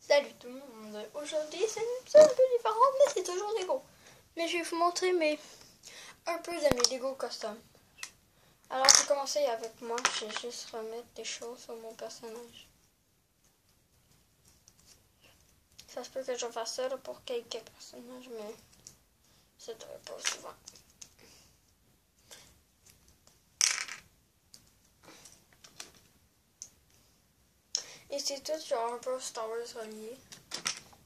Salut tout le monde, aujourd'hui c'est un épisode un peu différent mais c'est toujours Lego. Mais je vais vous montrer un peu de mes Lego custom. Alors pour commencer avec moi, je vais juste remettre des choses sur mon personnage. Ça se peut que je fasse ça là, pour quelques personnages mais ça ne devrait pas souvent. Et c'est tout genre un peu Star Wars relié.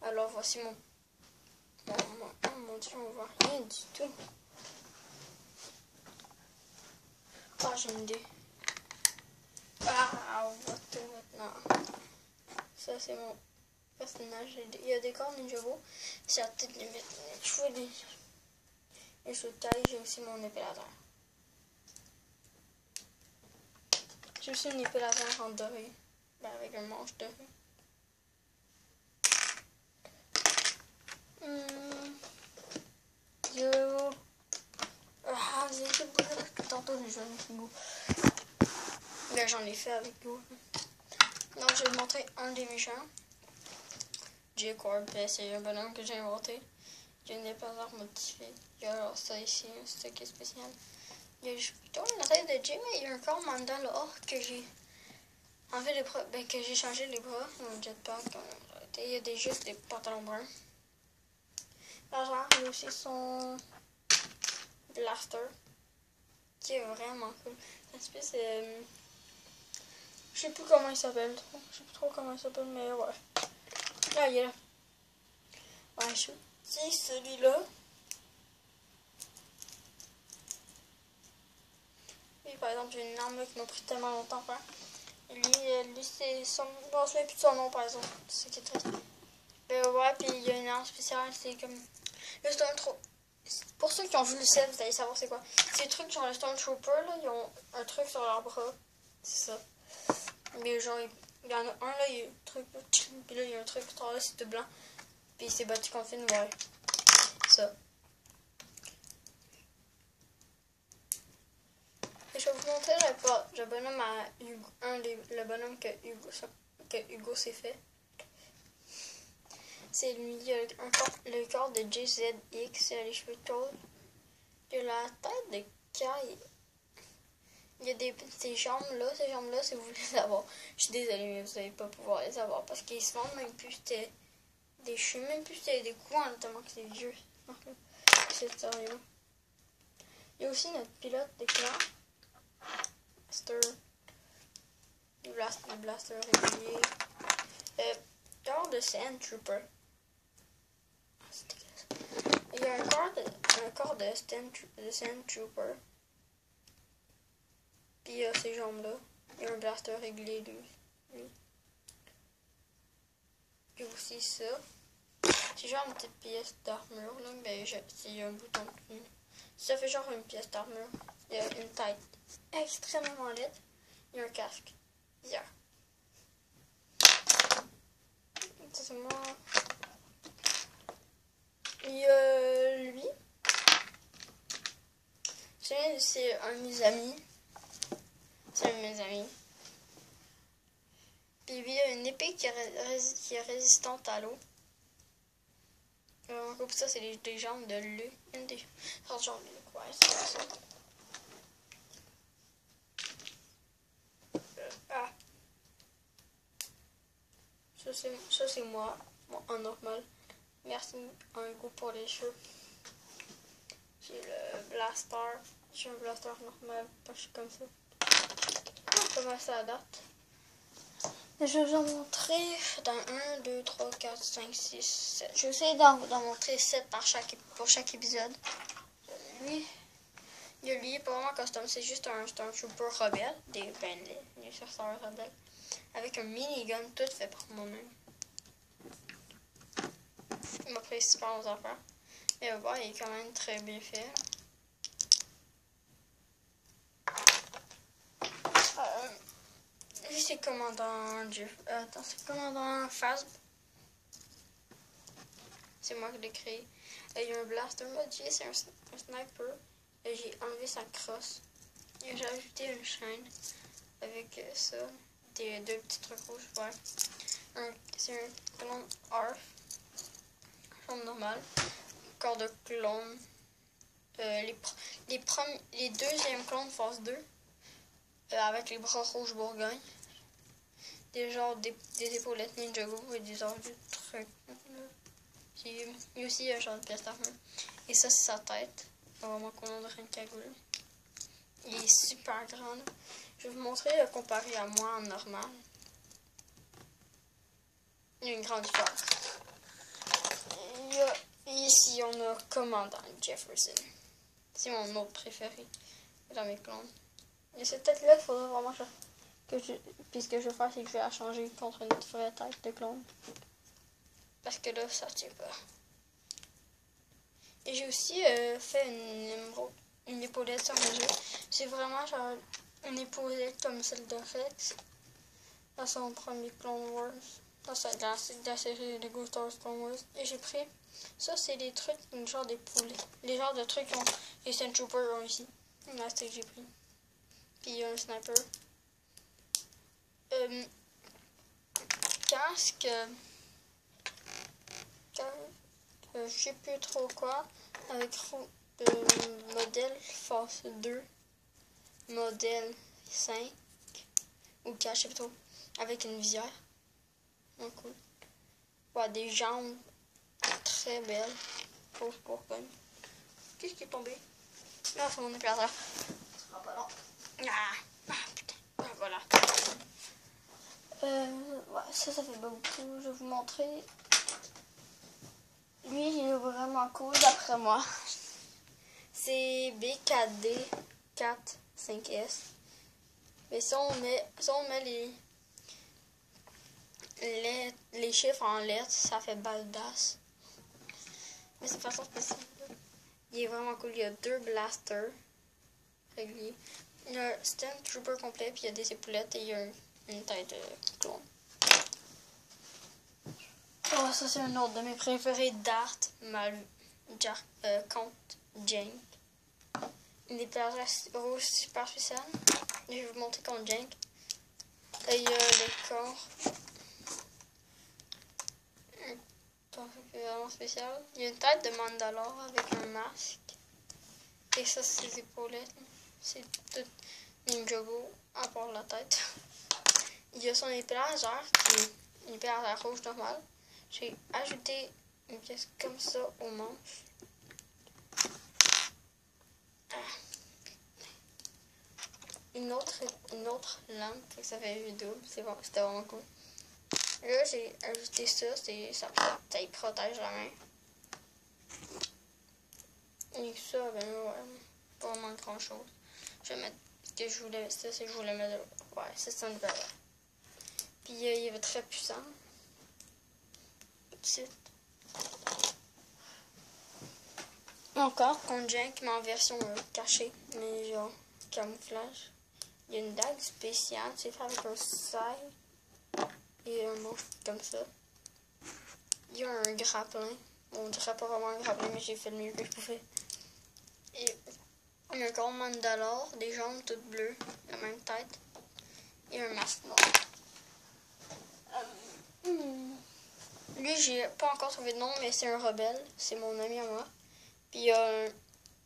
Alors voici mon... Oh mon dieu, on voit rien du tout. Ah, j'ai une idée. Ah, on voit tout maintenant. Ça, c'est mon personnage. Il y a des corps Ninjago. C'est la petite limite. Les cheveux, les cheveux de taille. J'ai aussi mon épée laser. J'ai aussi une épée laser en doré. Ben, avec un manche doré. Yo. Ah, vous avez parce que tantôt j'ai joué avec Go. Ben, j'en ai fait avec Go. Donc, je vais vous montrer un des méchants. J-Corp, c'est un bonhomme que j'ai inventé. Il y a une épée laser modifiée. Il y a alors ça ici, c'est ça qui est spécial. Il y a plutôt la tête de Jay, mais il y a un corps mandal là que j'ai. En fait, que j'ai changé les bras, mon jetpack. Il y a juste des pantalons bruns. Genre, il y a aussi son blaster, qui est vraiment cool. Cette espèce de... Je sais plus comment il s'appelle. Je sais plus trop comment il s'appelle, mais ouais. Là, il est là. Ouais, je dis celui-là. Et par exemple, j'ai une arme qui m'a pris tellement longtemps à faire. Et lui c'est son... Bon, je ne sais plus de son nom, par exemple. C'est ce qui est triste. Ouais, puis il y a une arme spéciale, c'est comme... Le Stormtrooper. Pour ceux qui ont vu le set, vous allez savoir c'est quoi. C'est le truc genre le Stormtrooper, là, ils ont un truc sur leur bras. C'est ça. Mais genre, il y en a un là, il y a un truc, puis là, il y a un truc, là, c'est tout blanc. Puis il s'est battu contre une, ouais. Ça. Et je vais vous montrer le bonhomme à Hugo, le bonhomme que Hugo s'est fait. C'est lui, il a le corps de JZX, les cheveux taules. Il a la tête de Kai. Il y a ces jambes-là, si vous voulez les avoir. Je suis désolée, mais vous n'allez pas pouvoir les avoir parce qu'ils se vendent même plus. C'était des cheveux, même plus c'était des coups, tellement que c'est vieux. C'est sérieux. Il y a aussi notre pilote d'écran. Blaster régulier. Corps de Sand Trooper. Il y a un corps de Sand Trooper. Puis il y a ces jambes-là. Il y a un blaster régulier, lui. Il y a aussi ça. C'est genre une petite pièce d'armure, là. Mais il y a un bouton dessus. Ça fait genre une pièce d'armure. Il y a une tête extrêmement laide. Il y a un casque. Yeah. C'est moi. Il y a lui. C'est un de mes amis. C'est un de mes amis. Puis lui, il a une épée qui est résistante à l'eau. En gros, ça, c'est des jambes de Luke. Une des jambes de Luke, ouais, c'est ça. Ça, c'est moi, en normal. Merci, un goût pour les cheveux. J'ai le blaster. J'ai un blaster normal, pas comme ça. Comment ça date? Je vais vous en montrer dans 1, 2, 3, 4, 5, 6, 7. Je vais essayer d'en montrer 7 pour chaque épisode. Lui, il est pas vraiment custom, c'est juste un Stormtrooper rebelle, les chasseurs rebelles, avec un minigun tout fait par moi-même. Il m'a pris super aux affaires. Mais ouais, il est quand même très bien fait. Lui, c'est commandant c'est commandant Phasm. C'est moi qui l'ai créé. Il y a un blaster modifié, c'est un sniper. J'ai enlevé sa crosse. Et j'ai ajouté une chaîne avec ça. Deux petits trucs rouges, ouais. c'est un clone ARF. Clone normal. Corps de clone. Les deuxièmes clones phase 2. Avec les bras rouges Bourgogne. Des épaulettes Ninjago et des ordres de trucs. Il y a aussi un genre de pièce d'armure. Et ça, c'est sa tête. Vraiment qu'on dirait une cagoule. Il est super grand. Je vais vous montrer comparé à moi en normal. Il y a une grande différence. Ici, on a Commandant Jefferson. C'est mon autre préféré dans mes clones. Et cette tête-là, il faudra vraiment que puis ce que je vais faire, c'est que je vais la changer contre une vraie tête de clone. Parce que là, ça tient pas. Et j'ai aussi fait une épaulette sur mesure. C'est vraiment genre une épaulette comme celle de Rex. Dans son premier Clone Wars. Dans la série Lego Star Wars Clone Wars. Et j'ai pris... Ça, c'est des trucs, une genre d'épaulette. Les genres de trucs que les Sandtroopers ont ici. Là, c'est que j'ai pris. Puis il y a un sniper. Casque. Je sais plus trop quoi. Avec modèle Force 2. Modèle 5. Ou 4, je sais pas trop. Avec une visière. Oh, cool. Ouais, des jambes très belles. Fausse Bourgogne. Qu'est-ce qui est tombé? Là, c'est mon éclaireur. Ce sera pas long. Putain. Voilà. Ouais, ça fait pas beaucoup. Je vais vous montrer. Lui, il est vraiment cool d'après moi. C'est BKD 45S. Mais si on met les chiffres en lettres, ça fait badass. Mais c'est de façon spéciale. Il est vraiment cool. Il y a 2 blasters réguliers. Il y a un stand trooper complet, puis il y a des épaulettes et il y a une tête de clone. Oh, ça c'est un autre de mes préférés, Darth Comte Jank. Une déplacement rouge super spécial. Je vais vous montrer contre Jank. Il y a le corps. Vraiment spécial. Il y a une tête de Mandalore avec un masque. Et ça, c'est ses épaulettes. C'est tout Ninjago, à part la tête. Il y a son épée laser, qui est une épée laser rouge normale. J'ai ajouté une pièce comme ça au manche. Une autre lampe, ça fait double. C'était vraiment cool. Là, j'ai ajouté ça, ça y protège la main. Et ça, ben ouais, pas vraiment grand chose. Je vais mettre que je voulais, ça, c'est que je voulais mettre, ouais, c'est un peu. Puis il est très puissant. Petite. Encore, contre Jank, mais en version cachée, mais genre camouflage. Il y a une dague spéciale, c'est fait avec un sail et un mot comme ça. Il y a un grappin. On dirait pas vraiment un grappin, mais j'ai fait le mieux que je pouvais. Et il y a un corps Mandalore, des jambes toutes bleues, la même tête, et un masque noir. Lui, j'ai pas encore trouvé de nom, mais c'est un rebelle. C'est mon ami à moi. Puis il y a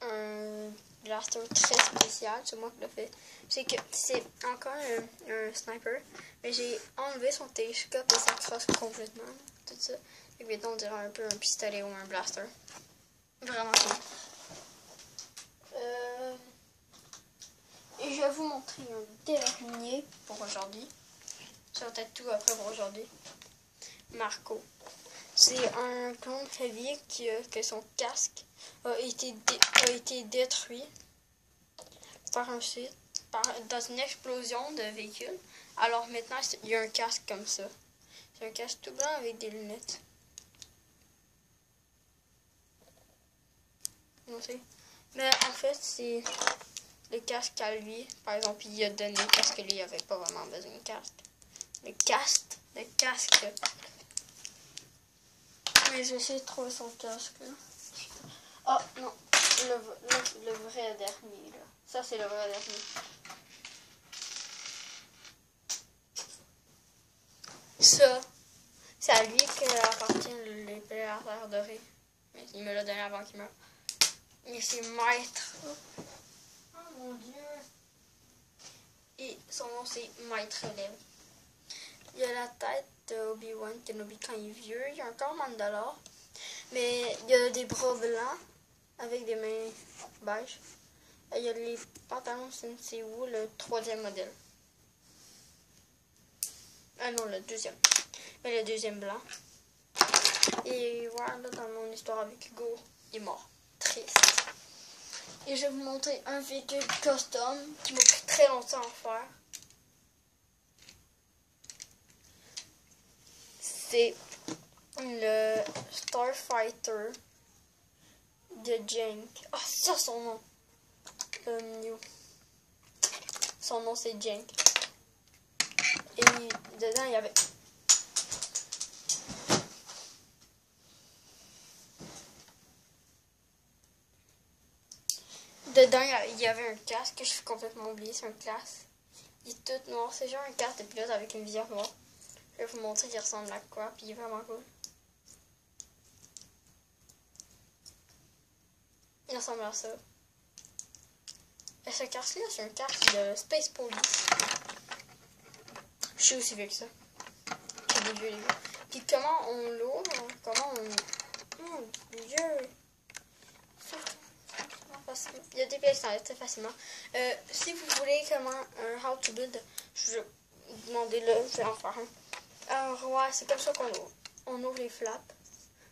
un blaster très spécial, c'est moi qui l'ai fait. C'est que c'est encore un sniper, mais j'ai enlevé son télescope et ça crosse complètement. Tout ça. Et maintenant, on dirait un peu un pistolet ou un blaster. Vraiment cool. Et je vais vous montrer un dernier pour aujourd'hui. Ça va être tout après pour aujourd'hui. Marco. C'est un clone heavy que son casque a été détruit par un site, dans une explosion de véhicule. Alors maintenant, il y a un casque comme ça. C'est un casque tout blanc avec des lunettes. Mais en fait, c'est le casque à lui. Par exemple, il a donné parce que lui, il avait pas vraiment besoin de casque. Le casque. Mais j'essaie de trouver son casque. Oh non, le vrai dernier. Là. Ça, c'est le vrai dernier. Ça, C'est à lui qu'appartiennent les plaires dorées. Mais il me l'a donné avant qu'il meure. Mais c'est Maître. Oh mon dieu. Et son nom c'est Maître Lèvre. Il a la tête d'Obi-Wan Kenobi quand il est vieux. Il a un corps Mandalore. Mais il a des bras blancs avec des mains beiges. Il y a les pantalons Sensei Wu, le 3e modèle. Ah non, le 2e. Mais le 2e blanc. Et voilà, là, dans mon histoire avec Hugo, il est mort. Triste. Et je vais vous montrer un véhicule custom qui m'a pris très longtemps à faire. C'est le Starfighter de Jank. Ah, ça son nom. Son nom c'est Jank. Et dedans il y avait il y avait un casque que je suis complètement oublié, c'est un casque. Il est tout noir, c'est genre un casque de pilote avec une visière noire. Je vais vous montrer qu'il ressemble à quoi, puis il est vraiment cool. Il ressemble à ça. Et ce casque-là, c'est un casque de Space Police. Je suis aussi vieux que ça. C'est des vieux, les vieux. Puis comment on l'ouvre, comment on... Mon Dieu! Il y a des pièces qui s'enlèvent très facilement. Si vous voulez comment un how to build, je vais vous demander là, je vais en faire un. Alors ouais, c'est comme ça qu'on ouvre. On ouvre les flaps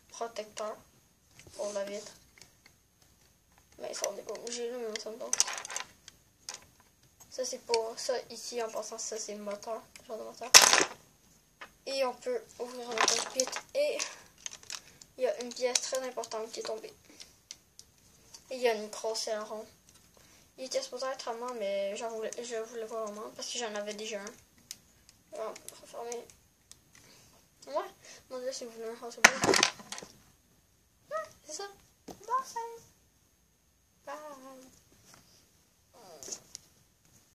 protecteurs pour la vitre. Mais ça on n'est pas obligé là, mais ça me donne. Ça c'est pour ça ici en passant, ça c'est le moteur, le genre de moteur. Et on peut ouvrir notre cockpit et il y a une pièce très importante qui est tombée. Et il y a une grosse aileron. Il était supposé être à moi, mais je voulais pas vraiment parce que j'en avais déjà un. On peut refermer. Ouais, mon dieu, si vous voulez un house, c'est ça. Bon, salut.